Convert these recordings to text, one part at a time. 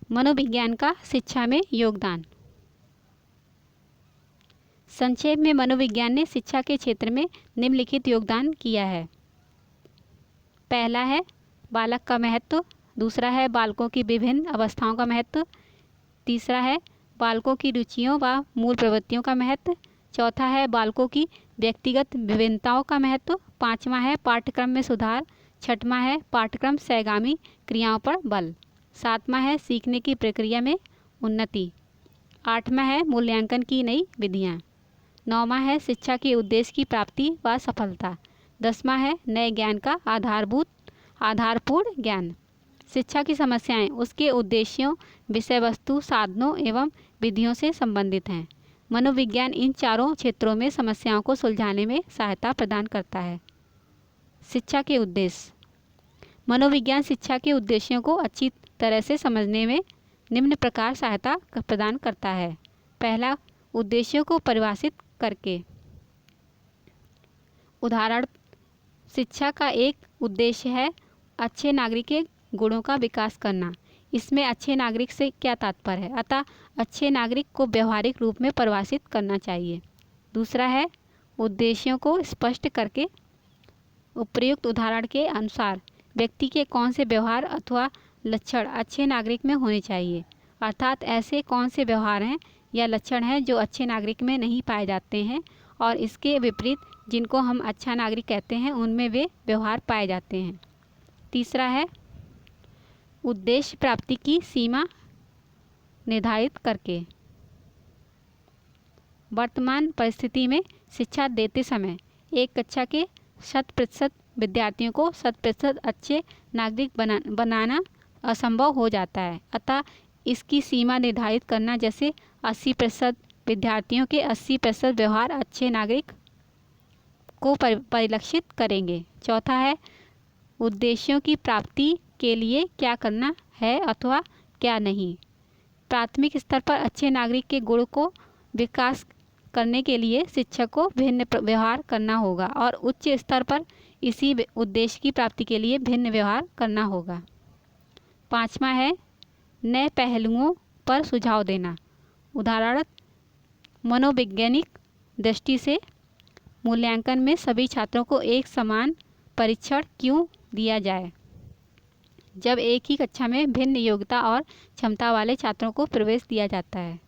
मनोविज्ञान का शिक्षा में योगदान। संक्षेप में मनोविज्ञान ने शिक्षा के क्षेत्र में निम्नलिखित योगदान किया है। पहला है बालक का महत्व, दूसरा है बालकों की विभिन्न अवस्थाओं का महत्व, तीसरा है बालकों की रुचियों व मूल प्रवृत्तियों का महत्व, चौथा है बालकों की व्यक्तिगत विभिन्नताओं का महत्व, पांचवा है पाठ्यक्रम में सुधार, छठवां है पाठ्यक्रम सहगामी क्रियाओं पर बल, सातवां है सीखने की प्रक्रिया में उन्नति, आठवां है मूल्यांकन की नई विधियाँ, नौवां है शिक्षा के उद्देश्य की प्राप्ति व सफलता, दसवां है नए ज्ञान का आधारपूर्ण ज्ञान। शिक्षा की समस्याएं उसके उद्देश्यों, विषय वस्तु, साधनों एवं विधियों से संबंधित हैं। मनोविज्ञान इन चारों क्षेत्रों में समस्याओं को सुलझाने में सहायता प्रदान करता है। शिक्षा के उद्देश्य। मनोविज्ञान शिक्षा के उद्देश्यों को अच्छी तरह से समझने में निम्न प्रकार सहायता प्रदान करता है। पहला, उद्देश्यों को परिभाषित करके। उदाहरण, शिक्षा का एक उद्देश्य है अच्छे नागरिक के गुणों का विकास करना। इसमें अच्छे नागरिक से क्या तात्पर्य है? अतः अच्छे नागरिक को व्यवहारिक रूप में परिभाषित करना चाहिए। दूसरा है उद्देश्यों को स्पष्ट करके उपयुक्त उदाहरण के अनुसार व्यक्ति के कौन से व्यवहार अथवा लक्षण अच्छे नागरिक में होने चाहिए, अर्थात ऐसे कौन से व्यवहार हैं या लक्षण हैं जो अच्छे नागरिक में नहीं पाए जाते हैं और इसके विपरीत जिनको हम अच्छा नागरिक कहते हैं उनमें वे व्यवहार पाए जाते हैं। तीसरा है उद्देश्य प्राप्ति की सीमा निर्धारित करके। वर्तमान परिस्थिति में शिक्षा देते समय एक कक्षा के 100% विद्यार्थियों को 100% अच्छे नागरिक बनाना असंभव हो जाता है। अतः इसकी सीमा निर्धारित करना, जैसे 80% विद्यार्थियों के 80% व्यवहार अच्छे नागरिक को परिलक्षित करेंगे। चौथा है उद्देश्यों की प्राप्ति के लिए क्या करना है अथवा क्या नहीं। प्राथमिक स्तर पर अच्छे नागरिक के गुण को विकास करने के लिए शिक्षक को भिन्न व्यवहार करना होगा और उच्च स्तर पर इसी उद्देश्य की प्राप्ति के लिए भिन्न व्यवहार करना होगा। पांचवा है नए पहलुओं पर सुझाव देना। उदाहरण, मनोवैज्ञानिक दृष्टि से मूल्यांकन में सभी छात्रों को एक समान परीक्षण क्यों दिया जाए, जब एक ही कक्षा में भिन्न योग्यता और क्षमता वाले छात्रों को प्रवेश दिया जाता है।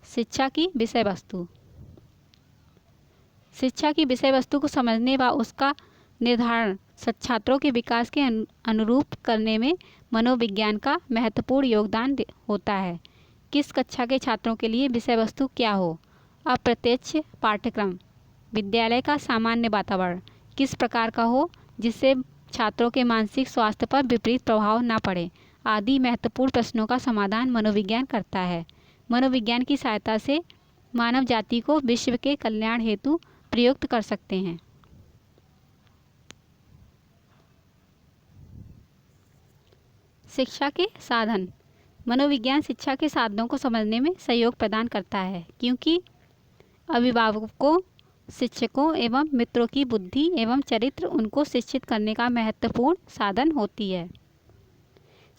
शिक्षा की विषय वस्तु। शिक्षा की विषय वस्तु को समझने व उसका निर्धारण छात्रों के विकास के अनुरूप करने में मनोविज्ञान का महत्वपूर्ण योगदान होता है। किस कक्षा के छात्रों के लिए विषय वस्तु क्या हो, अप्रत्यक्ष पाठ्यक्रम, विद्यालय का सामान्य वातावरण किस प्रकार का हो जिससे छात्रों के मानसिक स्वास्थ्य पर विपरीत प्रभाव न पड़े, आदि महत्वपूर्ण प्रश्नों का समाधान मनोविज्ञान करता है। मनोविज्ञान की सहायता से मानव जाति को विश्व के कल्याण हेतु प्रयुक्त कर सकते हैं। शिक्षा के साधन। मनोविज्ञान शिक्षा के साधनों को समझने में सहयोग प्रदान करता है, क्योंकि अभिभावकों, शिक्षकों एवं मित्रों की बुद्धि एवं चरित्र उनको शिक्षित करने का महत्वपूर्ण साधन होती है।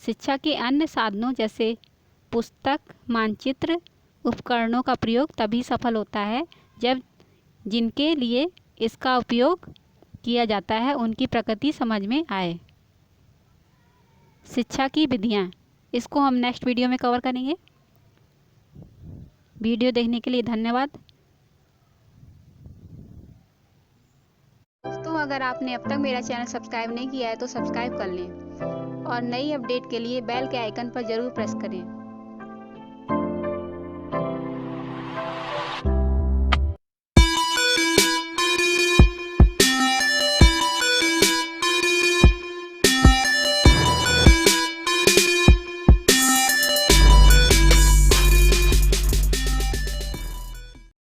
शिक्षा के अन्य साधनों जैसे पुस्तक, मानचित्र, उपकरणों का प्रयोग तभी सफल होता है जब जिनके लिए इसका उपयोग किया जाता है उनकी प्रकृति समझ में आए। शिक्षा की विधियाँ, इसको हम नेक्स्ट वीडियो में कवर करेंगे। वीडियो देखने के लिए धन्यवाद। दोस्तों, अगर आपने अब तक मेरा चैनल सब्सक्राइब नहीं किया है तो सब्सक्राइब कर लें और नई अपडेट के लिए बेल के आइकन पर ज़रूर प्रेस करें।